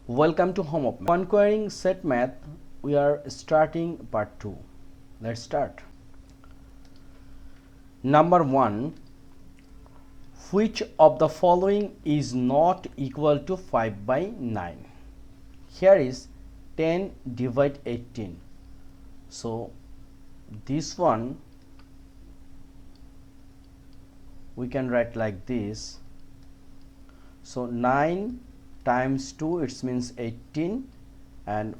Welcome to Home of Math. Conquering set math, we are starting part 2. Let's start. Number 1. Which of the following is not equal to 5 by 9? Here is 10 divide 18. So this one we can write like this. So 9 times 2 it means 18 and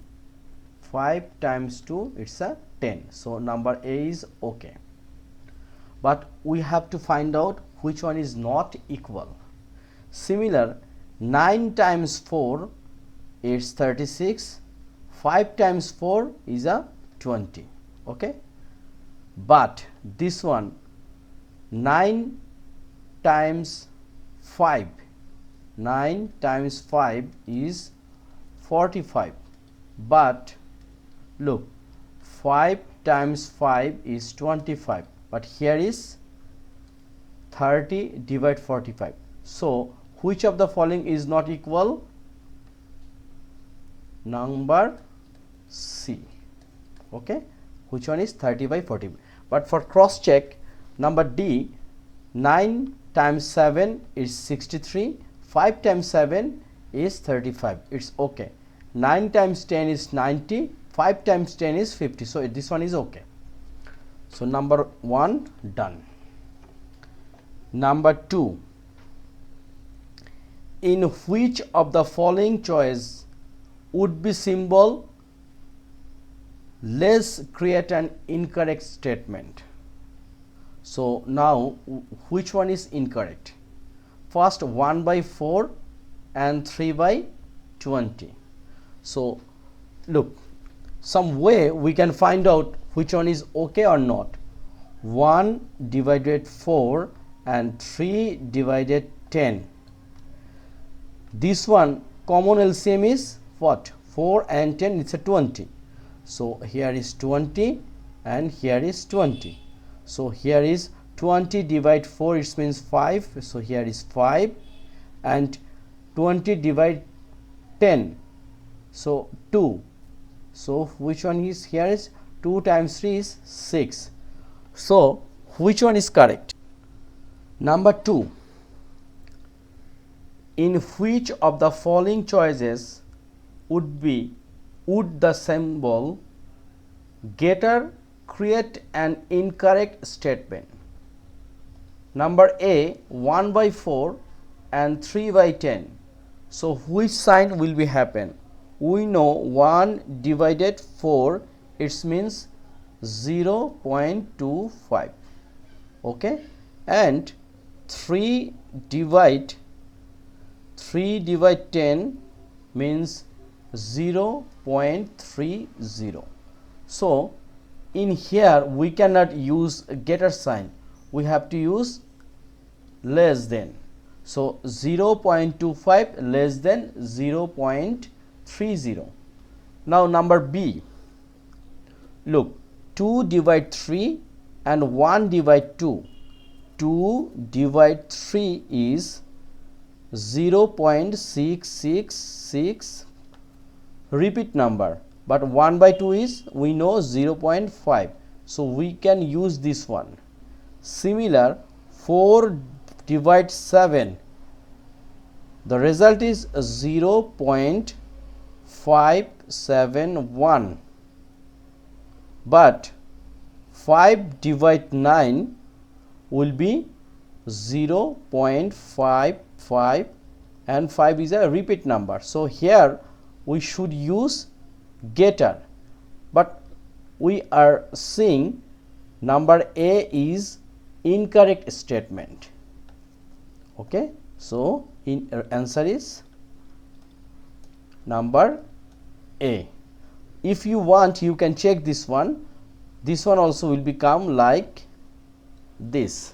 5 times 2 it's a 10. So number A is okay. But we have to find out which one is not equal. Similar, 9 times 4 is 36, 5 times 4 is a 20. Okay, but this one 9 times 5 is 45, but look, 5 times 5 is 25, but here is 30 divide 45. So which of the following is not equal? Number C. Okay, which one is 30 by 40? But for cross check, number D, 9 times 7 is 63, 5 times 7 is 35. It's okay. 9 times 10 is 90, 5 times 10 is 50. So this one is okay. So number 1 done. Number 2. In which of the following choice would be symbol less create an incorrect statement? So now which one is incorrect? First 1 by 4 and 3 by 20. So look, some way we can find out which one is okay or not. 1 divided 4 and 3 divided 10. This one common LCM is what? 4 and 10, it's a 20. So here is 20 and here is 20. So here is 20 divide 4, it means 5. So here is 5, and 20 divide 10, so 2. So which one is here? Is 2 times 3 is 6. So which one is correct? Number 2. In which of the following choices would the symbol getter create an incorrect statement? Number A, 1 by 4 and 3 by 10. So which sign will be happen? We know 1 divided 4, it means 0.25. Okay, and 3 divide 10 means 0.30. So in here we cannot use a getter sign, we have to use less than. So 0.25 less than 0.30. Now number B, look, 2 divide 3 and 1 divide 2. 2 divide 3 is 0.666 repeat number, but 1 by 2 is, we know, 0.5. So we can use this one. Similar, 4 divide 7, the result is 0.571, but 5 divide 9 will be 0.55, and 5 is a repeat number. So here we should use getter, but we are seeing number A is incorrect statement. Okay, so answer is number A. If you want, you can check this one. This one also will become like this.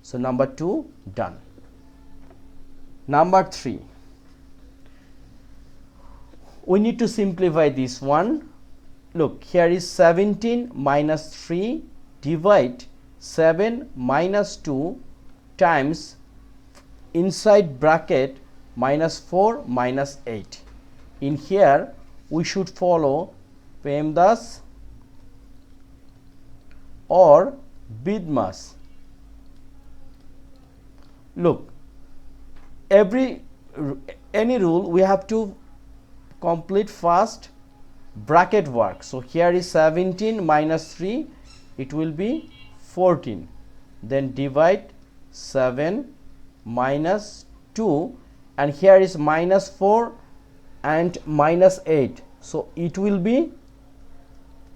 So number 2 done. Number 3. We need to simplify this one. Look, here is 17 minus 3 divide 7 minus 2 times inside bracket minus 4 minus 8. in here we should follow PEMDAS or BIDMAS. Look, any rule we have to complete first bracket work. So here is 17 minus 3, it will be 14. Then divide 7 minus 2, and here is minus 4 and minus 8. So it will be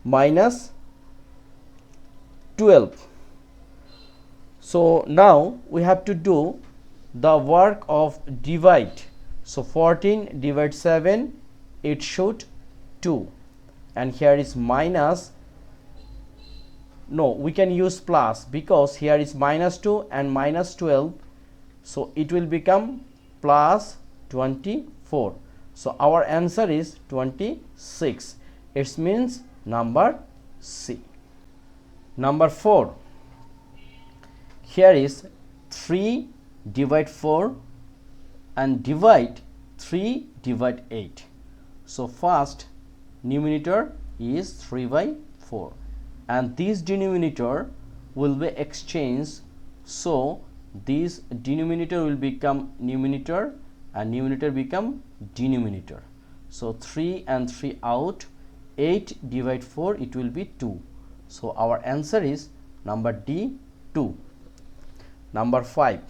minus 12. So now we have to do the work of divide. So 14 divide 7, it should 2, and here is minus, no, we can use plus because here is minus 2 and minus 12, so it will become plus 24. So our answer is 26. It means number C. Number 4, here is 3 divide 4 and divide 3 divide 8. So first numerator is 3 by 4 and this denominator will be exchanged, so this denominator will become numerator and numerator become denominator. So 3 and 3 out, 8 divide 4, it will be 2. So our answer is number D, 2. Number 5,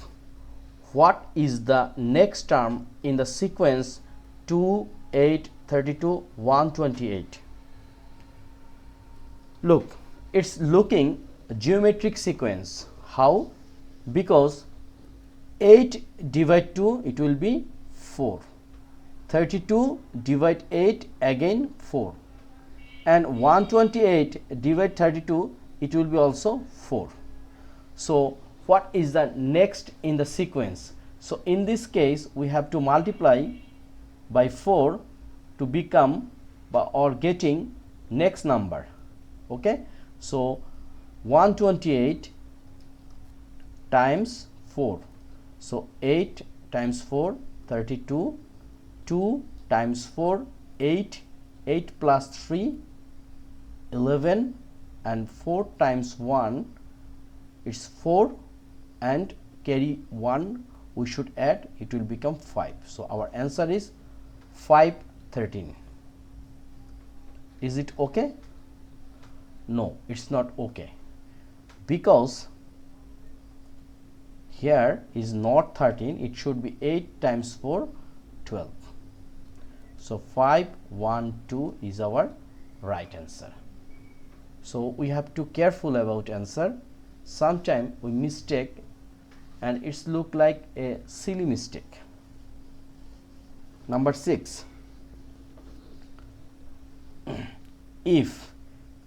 what is the next term in the sequence 2, 8, 32, 128? Look, it's looking geometric sequence. How? Because 8 divide 2, it will be 4. 32 divide 8, again 4. And 128 divide 32, it will be also 4. So what is the next in the sequence? So in this case we have to multiply by 4 to become or getting next number. Okay, so 128 times 4, so 8 times 4, 32, 2 times 4, 8, 8 plus 3, 11, and 4 times 1, it's 4, and carry 1 we should add, it will become 5. So our answer is 513. Is it okay? No, it's not okay, because here is not 13, it should be 8 times 4, 12. So 512 is our right answer. So we have to careful about answer. Sometime we mistake and it's look like a silly mistake. Number 6, if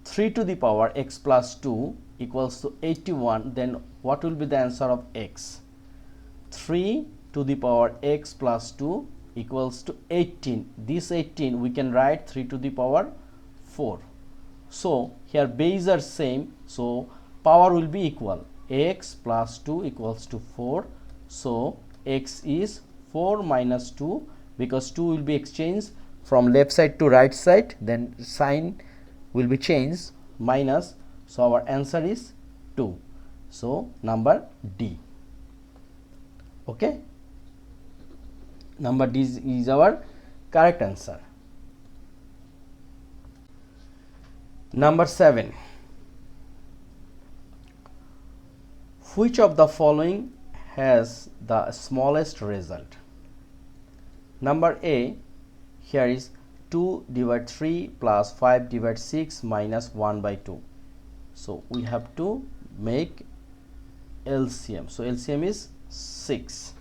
3 to the power x plus 2 equals to 81, then what will be the answer of x? 3 to the power x plus 2 equals to 18. This 18 we can write 3 to the power 4. So here base are same, so power will be equal. X plus 2 equals to 4. So x is 4 minus 2, because 2 will be exchanged from left side to right side, then sign will be changed, minus. So our answer is 2. So number D. Okay, number D is our correct answer. Number 7, which of the following has the smallest result? Number A, here is 2 divide 3 plus 5 divide 6 minus 1 by 2. So we have to make LCM. So LCM is 6.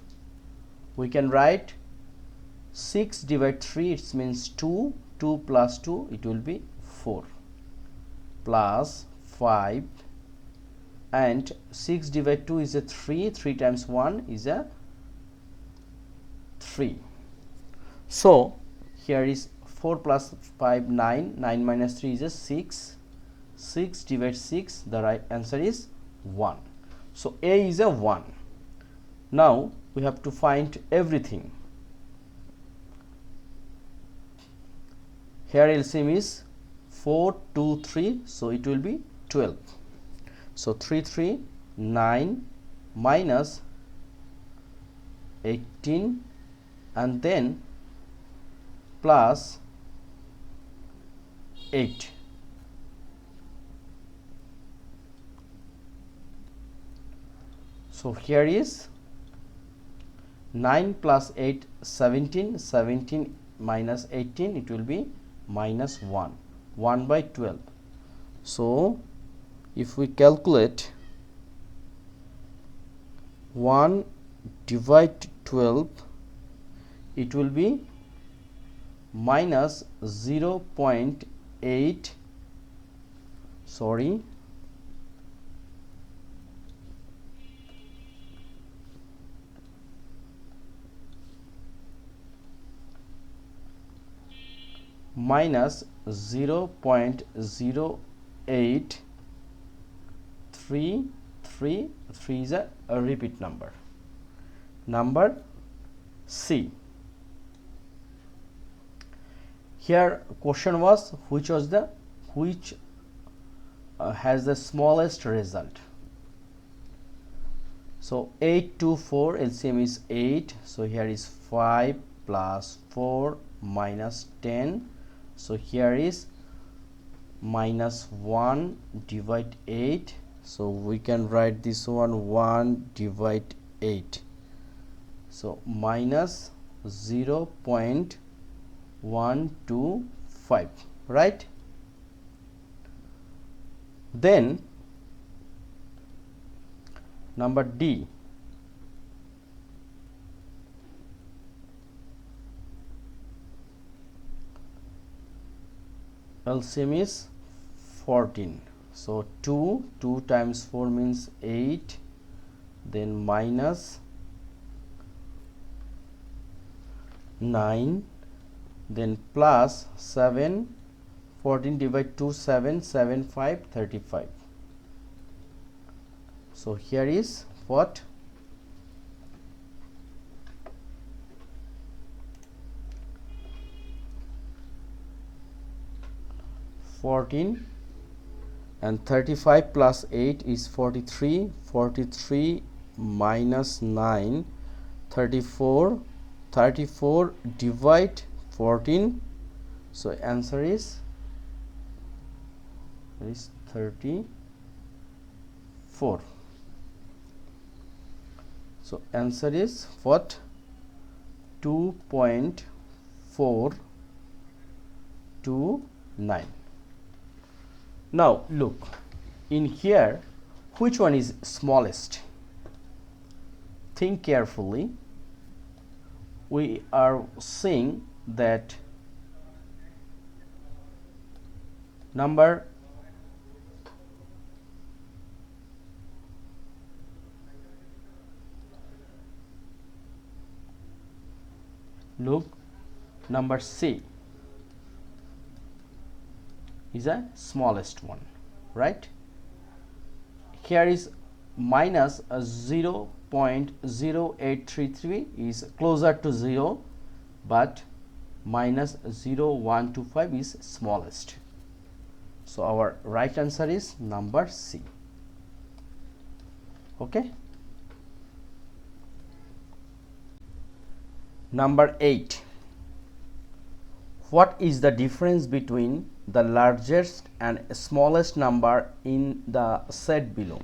We can write 6 divide 3, it means 2, 2 plus 2, it will be 4, plus 5, and 6 divide 2 is a 3, 3 times 1 is a 3. So here is 4 plus 5, 9, 9 minus 3 is a 6, 6 divide 6, the right answer is 1. So A is a 1. Now we have to find everything. here LCM is 4, 2, 3, so it will be 12. So 3, 3, 9 minus 18 and then plus 8. So here is 9 plus 8, 17, 17 minus 18, it will be minus 1, 1 by 12. So if we calculate 1 divide 12, it will be minus 0.8, sorry, minus 0.0833 is a repeat number. Number C. Here question was which has the smallest result. So 8 to 4 LCM is 8, so here is 5 plus 4 minus 10, so here is minus 1 divide 8, so we can write this one 1 divide 8, so minus 0.125, right? Then number D. LCM is 14. So 2 times 4 means 8, then minus 9, then plus 7, 14 divide 2, 7, 7, 5, 35. So here is what? 14 and 35 plus 8 is 43, 43 minus 9, 34, 34 divide 14, so answer is 34. So answer is what? 2.429. Now look in here, which one is smallest? Think carefully. We are seeing that number number C is a smallest one, right? Here is minus 0.0833 is closer to 0, but minus 0.125 is smallest. So our right answer is number C. Okay. Number 8. What is the difference between the largest and smallest number in the set below?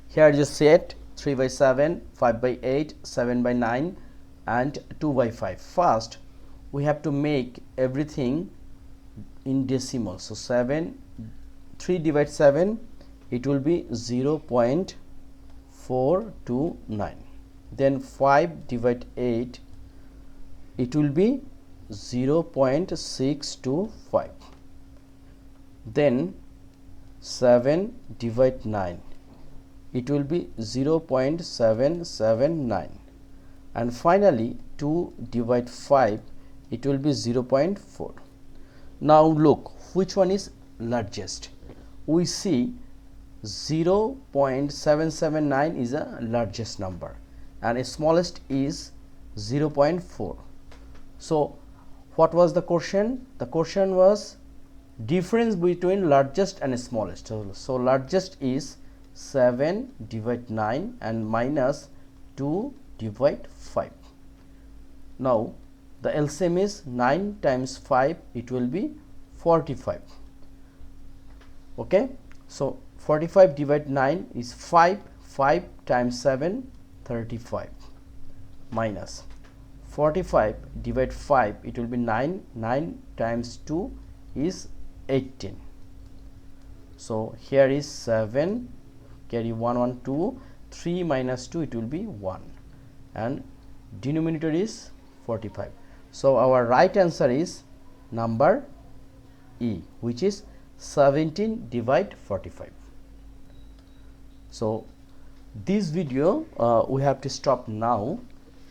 Here is a set 3 by 7, 5 by 8, 7 by 9 and 2 by 5. First we have to make everything in decimal. So 3 divide 7, it will be 0.429. Then 5 divide 8, it will be 0.625. Then 7 divide 9, it will be 0.779, and finally 2 divide 5, it will be 0.4. Now look which one is largest. We see 0.779 is a largest number and smallest is 0.4. So what was the question? The question was difference between largest and smallest. So largest is 7 divide 9 and minus 2 divide 5. Now the LCM is 9 times 5, it will be 45. Okay, so 45 divide 9 is 5, 5 times 7 35 minus 45 divide 5, it will be 9, 9 times 2 is 18. So here is 7, carry 1 1 2, 3 minus 2, it will be 1, and denominator is 45. So our right answer is number E, which is 17 divide 45. So this video we have to stop now.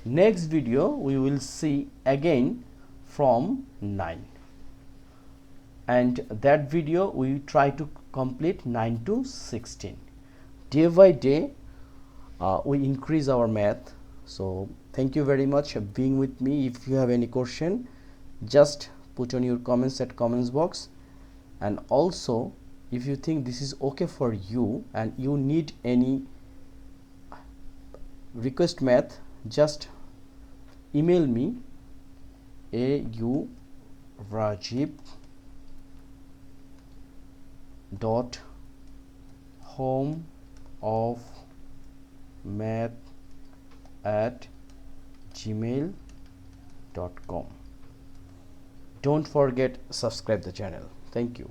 Next video we will see again from 9, and that video we try to complete 9 to 16. Day by day we increase our math. So thank you very much for being with me. If you have any question, just put on your comments at comments box, and also if you think this is okay for you and you need any request math, just email me aurajib.homeofmath@gmail.com. Don't forget subscribe the channel. Thank you.